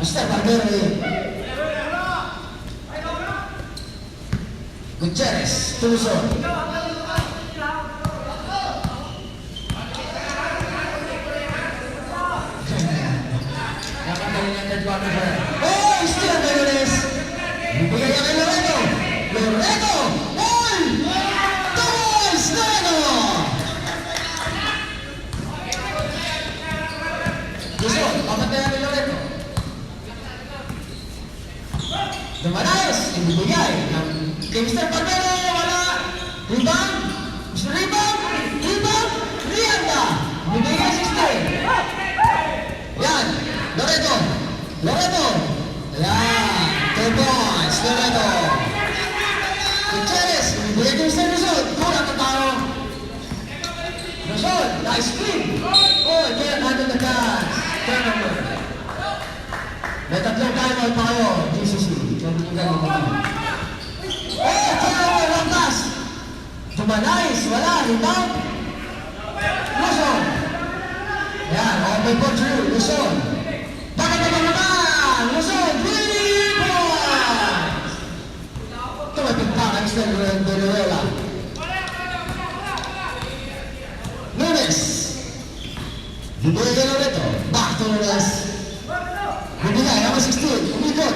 Mr. Barbero yun. Gutierrez, Tuluson. Oh, still Bernes. Bigay niya kay Loreto. Loreto! Ball! Toys! Loreto! Tuluson, papatayan ni Loreto. Dumanayos, ibibigay ng kay Mr. Barbero, wala. Rebound, Mr. Rebound, Rianda. Ibibigay 16. Yan, Loreto. Ayan, 2 points, Loreto. Gutierrez, ibibigay ko Mr. Luzon. Kulang ang tao. Luzon, nice screen. Oh, kaya natin na turnover. May tatlong timeout pa kayo, GCC. Oh, turnover, one pass. Dumanais, wala, rebound. Luzon. Yan, open for Drew, Luzon. Bakit naman? Luzon, 3 points. Tumating pa kay Mr. Beruela. Nunes. Bibigay ka na rito. Back to Nunes. Bibigay, number 16. Umikot.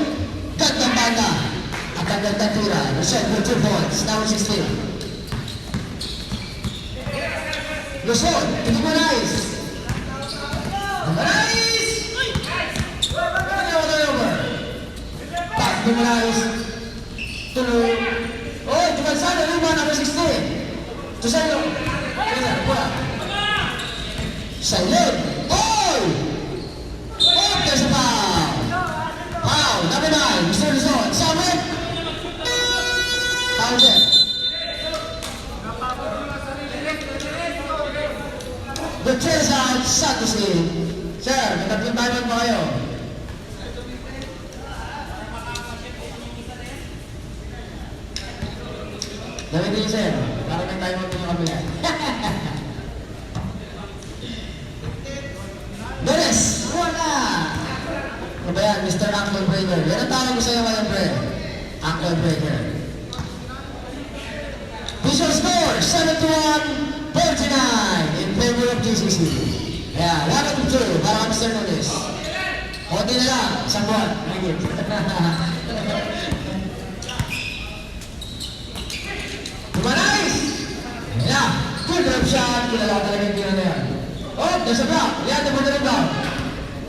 Gandang banda. At ang gandang tira. Luzon for 2 points. Number 16. Luzon, Dumanais. Dumanais! Back Dumanais. Tuloy. Oh, Dumansano, lima, number 16. Tusano. Silent. Oh! Oh, there's a foul. Foul, number 9, Mr. Luzon. Samet. Foul check. Gutierrez out, Santos in. Sir, nagtatlong timeout pa kayo. Gawin din sir, para may timeout yung kami. Nunes, wala! Ano ba yan, Mr. Ankle Breaker? Yan ang tawag ko sa'yo ngayon, pre. Ankle Breaker. Visual score, 7-1-49 in favor of GCC. Ayan, 1-2 para Mr. Nunes. Konti na lang, isang buwan. Ringit. Dumanais! Ayan, good grab shot. Kilala talaga yung tira na yan. Oh, there's a block. Ayan, the border down.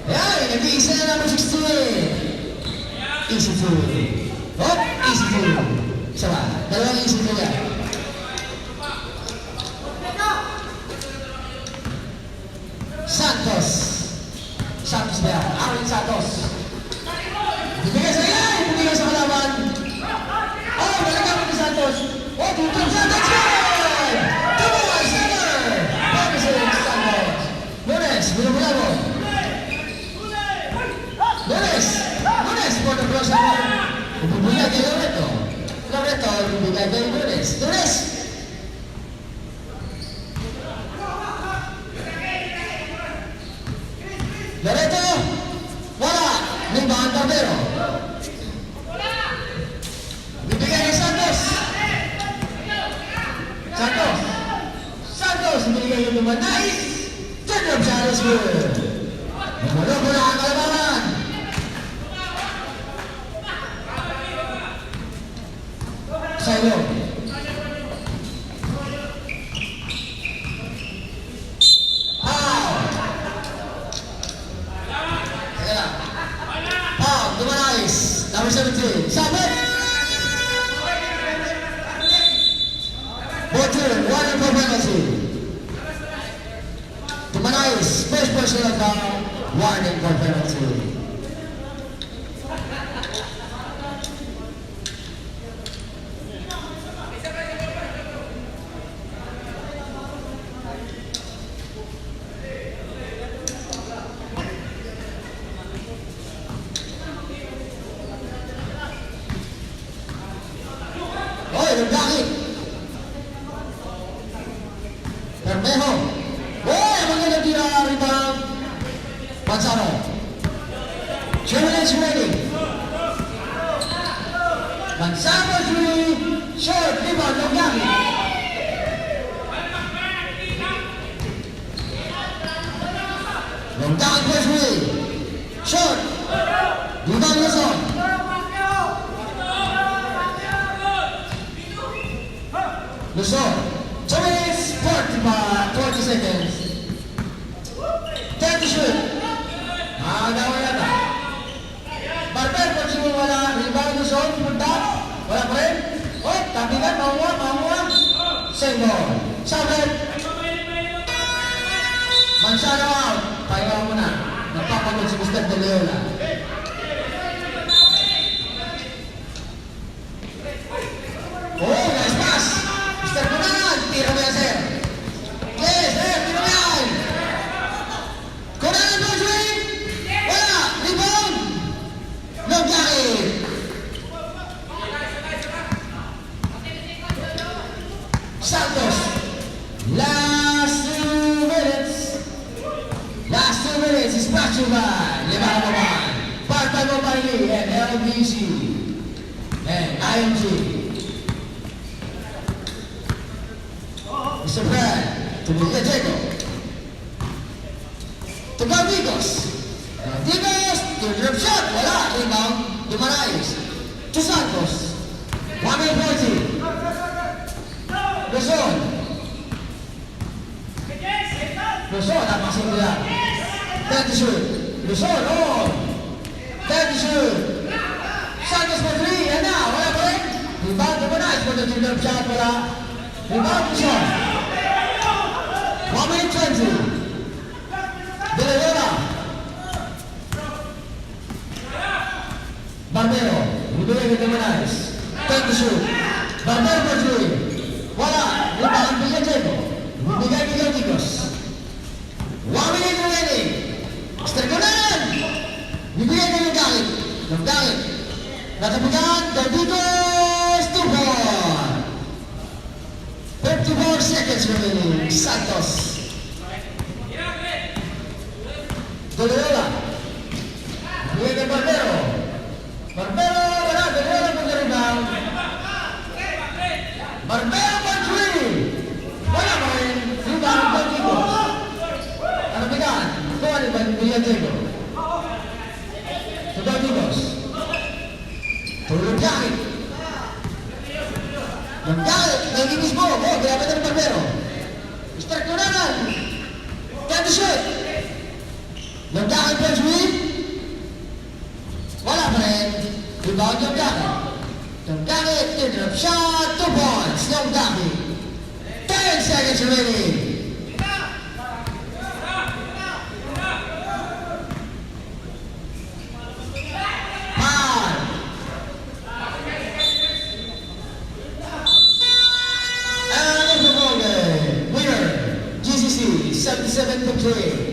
Ayan, nag-iisa na number 16. Easy 2. Oh, easy 2. Isa ba? Dalawang easy 2 yan. Santos ba yan? Aaron Santos. Bibigay sa ilan, bibigay sa kalaban. Oh, balikan mo ni Santos. Oh, tutun Santos! Good! Come on, center! Promising Santos. Nunes, binubula mo. Nunes for the cross and one. Ibibigay kay Loreto. Ibibigay kay Nunes. Loreto, wala. Rebound Barbero. Bibigay kay Santos. Santos, bibigay kay Dumanais. Turn up shot is good. Namulog mo na ang kalabangan. Silo. Dumanais, number 17. Samet! Botur, 1 for penalty. Dumanais, first personal foul, 1 for penalty. Nagdakit. Bermejo. Oh, magandang tira rebound. Manzano. 2 minutes remaining. Mansama 3, short, rebound, Longyaki. Longyaki for 3, short, rebound, Luzon. Luzon, 2 minutes, 40 seconds. 30 shoot. Agawa yata. Barber, pag wala, rebound Luzon, punta. Wala pa rin. Oh, tabigan, mamuha. Same ball. Sabit. Mansano out. Pahinga mo na. Nagpapagod si Mr. De Leola. Oh, nice pass. Mr. Kunan, tira mo yan, sir. Yes, sir, tira mo yan. Kunan ang Bojwin. Wala, rebound. Longyaki. Santos. Last 2 minutes. Last 2 minutes is brought to you by Limahabaman, Part-Time Mobile and LBC and IMG. Mr. Brad, to Villa Jacob. To Galvigos. Galvigos, to drop shot. Wala, rebound. Dumarais. To Santos. 140. Luzon. Luzon, napasok nila. 30 shoot. Luzon, oh. 30 shoot. Santos for 3. Yan na, wala pa rin. Rebound, Dumarais. For the drop shot, wala. Rebound, Luzon. 1 minute 20. De Leola. Barbero. Ibigay kay Dumarais. 20 shoot. Barbero for 3. Wala. Rebound, Villa Jacob. Ibigay kay Galvigos. 1 minute remaining. Mr. Kunan. Ibigay kay Longyaki. Longyaki. Natapigan. Galvigos. 2 ball. 54 seconds remaining. Santos. De Leola. Ibigay kay Barbero. Barbero. Wala. De Leola for the rebound. Barbero for 3. Wala pa rin. Rebound. Galvigos. Natapigan. Kuhan ni Villa Jacob. To Galvigos. To Longyaki. Longyaki. Nagigis mo. Oh, grabe na ng Barbero. Mr. Kunanan. 20 shoot. Longyaki for 3. Wala pa rin. Rebound Longyaki. Longyaki. Drop shot. 2 points. Longyaki. 10 seconds remaining. And the winner, GCC 77-3.